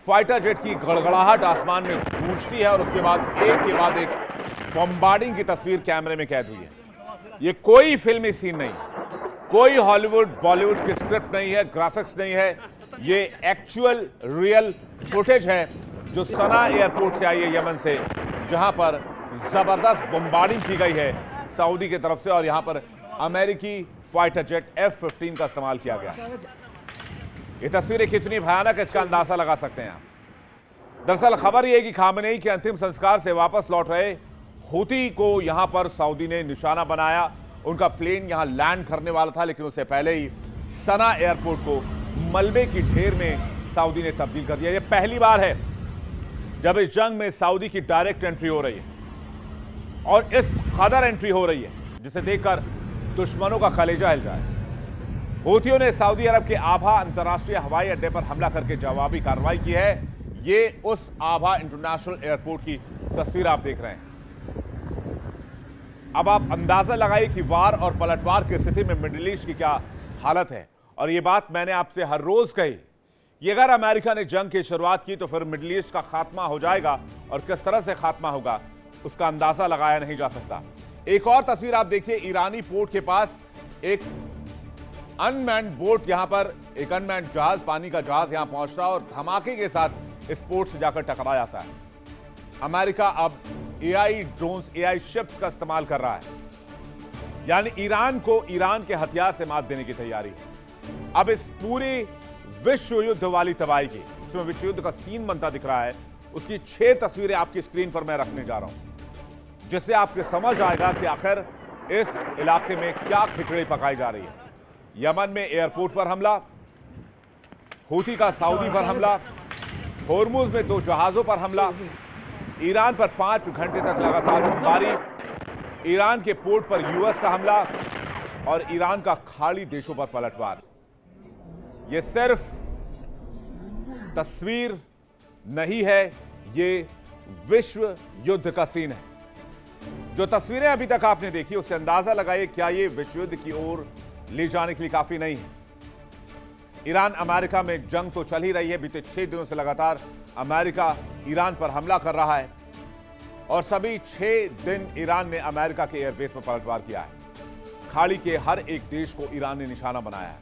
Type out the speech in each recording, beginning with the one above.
Fighter jet की गड़गड़ाहट आसमान में गूंजती है और उसके बाद एक बम्बार्डिंग की तस्वीर कैमरे में कैद हुई है। ये कोई फिल्मी सीन नहीं, कोई हॉलीवुड बॉलीवुड की स्क्रिप्ट नहीं है, ग्राफिक्स नहीं है। ये एक्चुअल रियल फुटेज है जो सना एयरपोर्ट से आई है, यमन से, जहां पर जबरदस्त बम्बार्डिंग की गई है सऊदी की तरफ से और यहां पर अमेरिकी फाइटर जेट F-15 का इस्तेमाल किया गया। ये तस्वीरें कितनी भयानक है इसका अंदाजा लगा सकते हैं आप। दरअसल खबर यह है कि खामेनेई के अंतिम संस्कार से वापस लौट रहे हूती को यहां पर सऊदी ने निशाना बनाया। उनका प्लेन यहां लैंड करने वाला था, लेकिन उससे पहले ही सना एयरपोर्ट को मलबे की ढेर में सऊदी ने तब्दील कर दिया। यह पहली बार है जब इस जंग में सऊदी की डायरेक्ट एंट्री हो रही है और इस कदर एंट्री हो रही है जिसे देखकर दुश्मनों का कलेजा हिल जाए। हूथियों ने सऊदी अरब के आभा अंतर्राष्ट्रीय हवाई अड्डे पर हमला करके जवाबी कार्रवाई की है। ये उस आभा इंटरनेशनल एयरपोर्ट की तस्वीर आप देख रहे हैं। अब आप अंदाजा लगाइए कि वार और पलटवार की स्थिति में मिडिल ईस्ट की क्या हालत है। और ये बात मैंने आपसे हर रोज कही कि अगर अमेरिका ने जंग की शुरुआत की तो फिर मिडिल ईस्ट का खात्मा हो जाएगा, और किस तरह से खात्मा होगा उसका अंदाजा लगाया नहीं जा सकता। एक और तस्वीर आप देखिए, ईरानी पोर्ट के पास एक अनमैन्ड बोट, यहां पर एक अनमैन्ड जहाज, पानी का जहाज यहां पहुंचता है और धमाके के साथ इस पोर्ट से जाकर टकरा जाता है। अमेरिका अब एआई ड्रोन्स, एआई शिप्स का इस्तेमाल कर रहा है, यानी ईरान को ईरान के हथियार से मात देने की तैयारी है। अब इस पूरी विश्व युद्ध वाली तबाही की, इसमें विश्व युद्ध का सीन बनता दिख रहा है, उसकी 6 तस्वीरें आपकी स्क्रीन पर मैं रखने जा रहा हूं, जिससे आपको समझ आएगा कि आखिर इस इलाके में क्या खिचड़ी पकाई जा रही है। यमन में एयरपोर्ट पर हमला, हूती का सऊदी पर हमला, होर्मुज में 2 जहाजों पर हमला, ईरान पर 5 घंटे तक लगातार बमबारी, ईरान के पोर्ट पर यूएस का हमला और ईरान का खाड़ी देशों पर पलटवार। यह सिर्फ तस्वीर नहीं है, यह विश्व युद्ध का सीन है। जो तस्वीरें अभी तक आपने देखी उससे अंदाजा लगाइए क्या यह विश्व युद्ध की ओर ले जाने के लिए काफी नहीं है। ईरान अमेरिका में जंग तो चल ही रही है, बीते 6 दिनों से लगातार अमेरिका ईरान पर हमला कर रहा है और सभी 6 दिन ईरान ने अमेरिका के एयरबेस पर पलटवार किया है। खाड़ी के हर एक देश को ईरान ने निशाना बनाया है।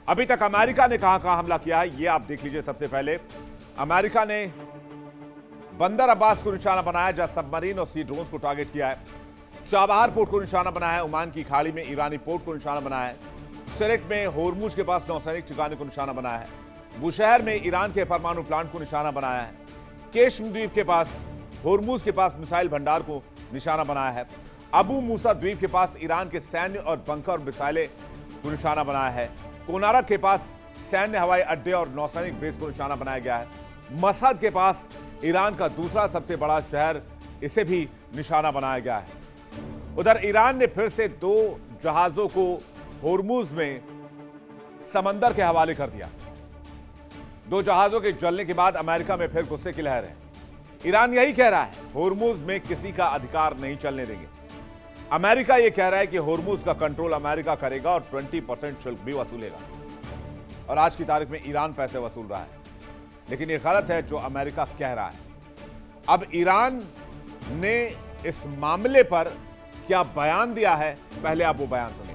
अभी तक अमेरिका ने कहां हमला किया है ये आप देख लीजिए। सबसे पहले अमेरिका ने बंदर अब्बास को निशाना बनाया, जहां सबमरीन और सी ड्रोन्स को टारगेट किया है। चाबहार पोर्ट को निशाना बनाया है, ओमान की खाड़ी में ईरानी पोर्ट को निशाना बनाया है, सिरिक में होर्मुज के पास नौसैनिक ठिकाने को निशाना बनाया है, बुशहर में ईरान के परमाणु प्लांट को निशाना बनाया है, केशम द्वीप के पास, होर्मुज के पास मिसाइल भंडार को निशाना बनाया है, अबू मूसा द्वीप के पास ईरान के सैन्य और बंकर और मिसाइलें को निशाना बनाया है, कोनारक के पास सैन्य हवाई अड्डे और नौसैनिक बेस को निशाना बनाया गया है, मसहद के पास ईरान का दूसरा सबसे बड़ा शहर, इसे भी निशाना बनाया गया है। उधर ईरान ने फिर से 2 जहाजों को होर्मुज में समंदर के हवाले कर दिया। 2 जहाजों के जलने के बाद अमेरिका में फिर गुस्से की लहर है। ईरान यही कह रहा है, होर्मुज में किसी का अधिकार नहीं चलने देंगे। अमेरिका यह कह रहा है कि होर्मुज का कंट्रोल अमेरिका करेगा और 20% शुल्क भी वसूलेगा। और आज की तारीख में ईरान पैसे वसूल रहा है, लेकिन यह गलत है जो अमेरिका कह रहा है। अब ईरान ने इस मामले पर क्या बयान दिया है, पहले आप वो बयान सुनिए।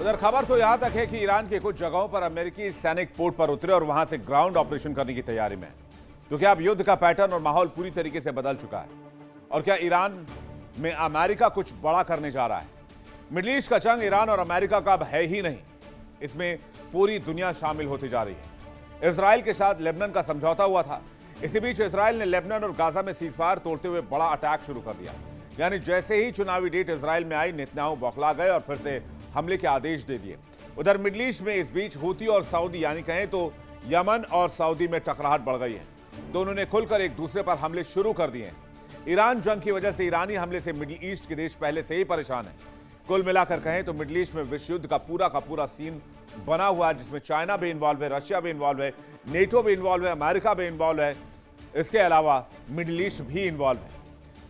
उधर खबर तो यहां तक है कि ईरान के कुछ जगहों पर अमेरिकी सैनिक पोर्ट पर उतरे और वहां से ग्राउंड ऑपरेशन करने की तैयारी में है। तो क्या अब युद्ध का पैटर्न और माहौल पूरी तरीके से बदल चुका है? और क्या ईरान में अमेरिका कुछ बड़ा करने जा रहा है? मिडिल ईस्ट का जंग ईरान और अमेरिका का अब है ही नहीं, इसमें पूरी दुनिया शामिल होती जा रही है। इजराइल के साथ लेबनान का समझौता हुआ था। इसी बीच इजराइल ने लेबनान और गाजा में सीजफायर तोड़ते हुए बड़ा अटैक शुरू कर दिया। यानी जैसे ही चुनावी डेट इजराइल में आई, नेतन्याहू बौखला गए और फिर से हमले के आदेश दे दिए। उधर मिडिल ईस्ट में इस बीच हूती और सऊदी यानी कहें तो यमन और सऊदी में टकराहट बढ़ गई है। दोनों ने खुलकर एक दूसरे पर हमले शुरू कर दिए हैं। ईरान जंग की वजह से ईरानी हमले से मिडिल ईस्ट के देश पहले से ही परेशान है। कुल मिलाकर कहें तो मिडिल ईस्ट में विश्व युद्ध का पूरा सीन बना हुआ है, जिसमें चाइना भी इन्वॉल्व है, रशिया भी इन्वॉल्व है, नेटो भी इन्वॉल्व है, अमेरिका भी इन्वॉल्व है। इसके अलावा मिडिल ईस्ट भी इन्वॉल्व है।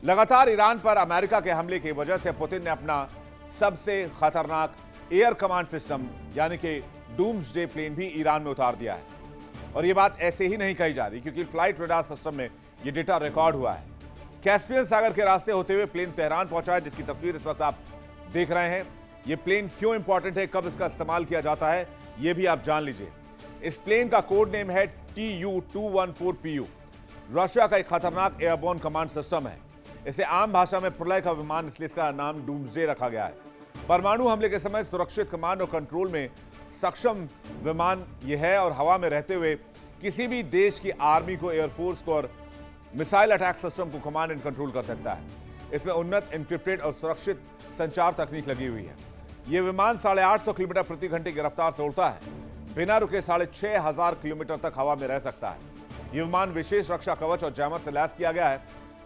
लगातार ईरान पर अमेरिका के हमले की वजह से पुतिन ने अपना सबसे खतरनाक एयर कमांड सिस्टम यानी कि डूम्सडे प्लेन भी ईरान में उतार दिया है। और यह बात ऐसे ही नहीं कही जा रही, क्योंकि फ्लाइट रडार सिस्टम में यह डेटा रिकॉर्ड हुआ है। कैस्पियन सागर के रास्ते होते हुए प्लेन तेहरान पहुंचा है, जिसकी तस्वीर इस वक्त आप देख रहे हैं। यह प्लेन क्यों इंपॉर्टेंट है, कब इसका इस्तेमाल किया जाता है, यह भी आप जान लीजिए। इस प्लेन का कोड नेम है TU-214PU। रशिया का एक खतरनाक एयरबोर्न कमांड सिस्टम है। इसे आम भाषा में प्रलय का विमान, इसलिए इसका नाम डूम्सडे रखा गया है। परमाणु हमले के समय सुरक्षित कमांड और कंट्रोल में सक्षम विमान यह है और हवा में रहते हुए किसी भी देश की आर्मी को, एयरफोर्स को और मिसाइल अटैक सिस्टम को कमांड एंड कंट्रोल कर सकता है। इसमें उन्नत एन्क्रिप्टेड और सुरक्षित संचार तकनीक लगी हुई है। यह विमान 850 किलोमीटर प्रति घंटे की रफ्तार से उड़ता है। बिना रुके 6500 किलोमीटर तक हवा में रह सकता है। यह विमान विशेष रक्षा कवच और जैमर से लैस किया गया है।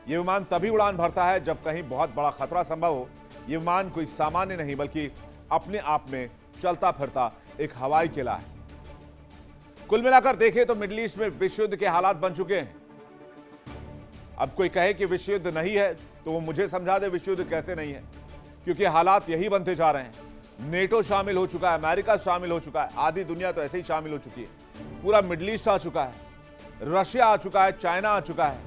यह विमान तभी उड़ान भरता है जब कहीं बहुत बड़ा खतरा संभव हो। यह विमान कोई सामान्य नहीं, बल्कि अपने आप में चलता फिरता एक हवाई किला है। कुल मिलाकर देखें तो मिडिल ईस्ट में विश्व युद्ध के हालात बन चुके हैं। अब कोई कहे कि विश्व युद्ध नहीं है तो वो मुझे समझा दे विश्व युद्ध कैसे नहीं है, क्योंकि हालात यही बनते जा रहे हैं। नेटो शामिल हो चुका है, अमेरिका शामिल हो चुका है, आधी दुनिया तो ऐसे ही शामिल हो चुकी है। पूरा मिडिल ईस्ट आ चुका है, रशिया आ चुका है, चाइना आ चुका है,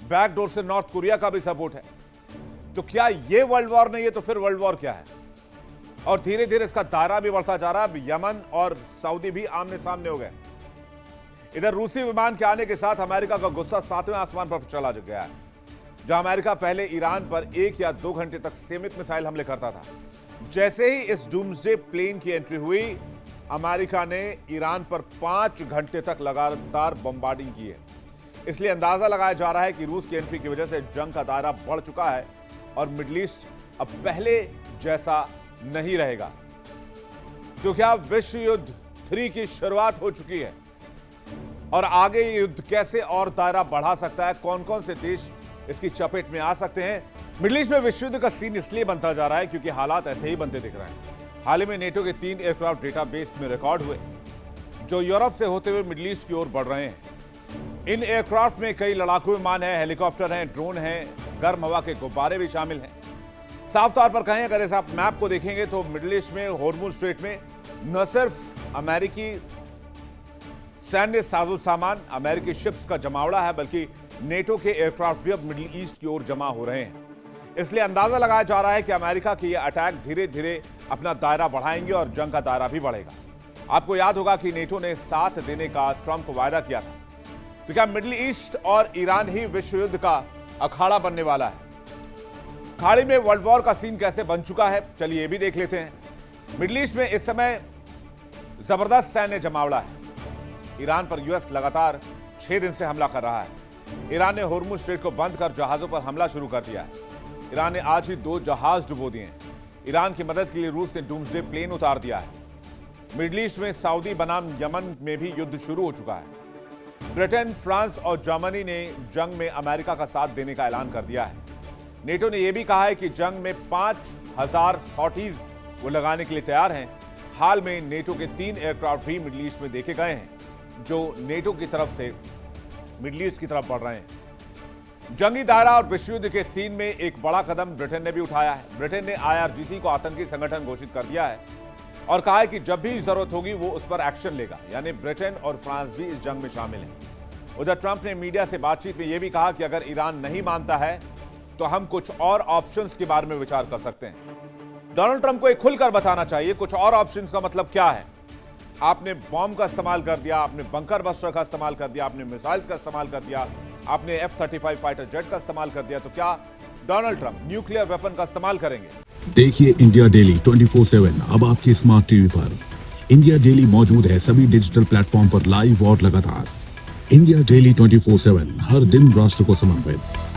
बैकडोर से नॉर्थ कोरिया का भी सपोर्ट है। तो क्या ये वर्ल्ड वॉर नहीं है तो फिर वर्ल्ड वॉर क्या है? और धीरे धीरे इसका दायरा भी बढ़ता जा रहा है। अब यमन और सऊदी भी आमने सामने हो गए। इधर रूसी विमान के आने के साथ अमेरिका का गुस्सा 7वें आसमान पर चला गया है। जहां अमेरिका पहले ईरान पर 1 या 2 घंटे तक सीमित मिसाइल हमले करता था, जैसे ही इस डूम्सडे प्लेन की एंट्री हुई, अमेरिका ने ईरान पर 5 घंटे तक लगातार बमबार्डिंग की है। इसलिए अंदाजा लगाया जा रहा है कि रूस की एंट्री की वजह से जंग का दायरा बढ़ चुका है और मिडिल ईस्ट अब पहले जैसा नहीं रहेगा। तो क्या विश्व युद्ध 3 की शुरुआत हो चुकी है और आगे युद्ध कैसे और दायरा बढ़ा सकता है, कौन कौन से देश इसकी चपेट में आ सकते हैं? मिडिल ईस्ट में विश्व युद्ध का सीन इसलिए बनता जा रहा है क्योंकि हालात ऐसे ही बनते दिख रहे हैं। हाल ही में नेटो के 3 एयरक्राफ्ट डेटाबेस में रिकॉर्ड हुए, जो यूरोप से होते हुए मिडिल ईस्ट की ओर बढ़ रहे हैं। इन एयरक्राफ्ट में कई लड़ाकू विमान हैं, हेलीकॉप्टर हैं, ड्रोन हैं, गर्म हवा के गुब्बारे भी शामिल हैं। साफ तौर पर कहें, अगर इस आप मैप को देखेंगे तो मिडिल ईस्ट में हॉर्मुज़ स्ट्रेट में न सिर्फ अमेरिकी सैन्य साजो सामान, अमेरिकी शिप्स का जमावड़ा है, बल्कि नेटो के एयरक्राफ्ट भी अब मिडिल ईस्ट की ओर जमा हो रहे हैं। इसलिए अंदाजा लगाया जा रहा है कि अमेरिका के ये अटैक धीरे धीरे अपना दायरा बढ़ाएंगे और जंग का दायरा भी बढ़ेगा। आपको याद होगा कि नेटो ने साथ देने का ट्रंप को वायदा किया था। तो क्या मिडिल ईस्ट और ईरान ही विश्व युद्ध का अखाड़ा बनने वाला है? खाड़ी में वर्ल्ड वॉर का सीन कैसे बन चुका है, चलिए ये भी देख लेते हैं। मिडिल ईस्ट में इस समय जबरदस्त सैन्य जमावड़ा है। ईरान पर यूएस लगातार 6 दिन से हमला कर रहा है। ईरान ने हॉर्मुज़ स्ट्रेट को बंद कर जहाजों पर हमला शुरू कर दिया है। ईरान ने आज ही 2 जहाज डुबो दिए हैं। ईरान की मदद के लिए रूस ने डूम्सडे प्लेन उतार दिया है। मिडिल ईस्ट में सऊदी बनाम यमन में भी युद्ध शुरू हो चुका है। ब्रिटेन, फ्रांस और जर्मनी ने जंग में अमेरिका का साथ देने का ऐलान कर दिया है। नेटो ने यह भी कहा है कि जंग में 5000 सॉर्टीज वो लगाने के लिए तैयार हैं। हाल में नेटो के 3 एयरक्राफ्ट भी मिडिल ईस्ट में देखे गए हैं, जो नेटो की तरफ से मिडिल ईस्ट की तरफ बढ़ रहे हैं। जंगी दायरा और विश्व युद्ध के सीन में एक बड़ा कदम ब्रिटेन ने भी उठाया है। ब्रिटेन ने IRGC को आतंकी संगठन घोषित कर दिया है और कहा है कि जब भी जरूरत होगी वो उस पर एक्शन लेगा। यानी ब्रिटेन और फ्रांस भी इस जंग में शामिल हैं। उधर ट्रंप ने मीडिया से बातचीत में यह भी कहा कि अगर ईरान नहीं मानता है तो हम कुछ और ऑप्शंस के बारे में विचार कर सकते हैं। डोनाल्ड ट्रंप को एक खुलकर बताना चाहिए कुछ और ऑप्शंस का मतलब क्या है। आपने बॉम्ब का इस्तेमाल कर दिया, आपने बंकर बस्टर का इस्तेमाल कर दिया, आपने मिसाइल्स का इस्तेमाल कर दिया, आपने F-35 फाइटर जेट का इस्तेमाल कर दिया, तो क्या डोनाल्ड ट्रंप न्यूक्लियर वेपन का इस्तेमाल करेंगे? देखिए इंडिया डेली 24/7 अब आपकी स्मार्ट टीवी पर। इंडिया डेली मौजूद है सभी डिजिटल प्लेटफॉर्म पर लाइव और लगातार। इंडिया डेली 24/7 हर दिन राष्ट्र को समर्पित।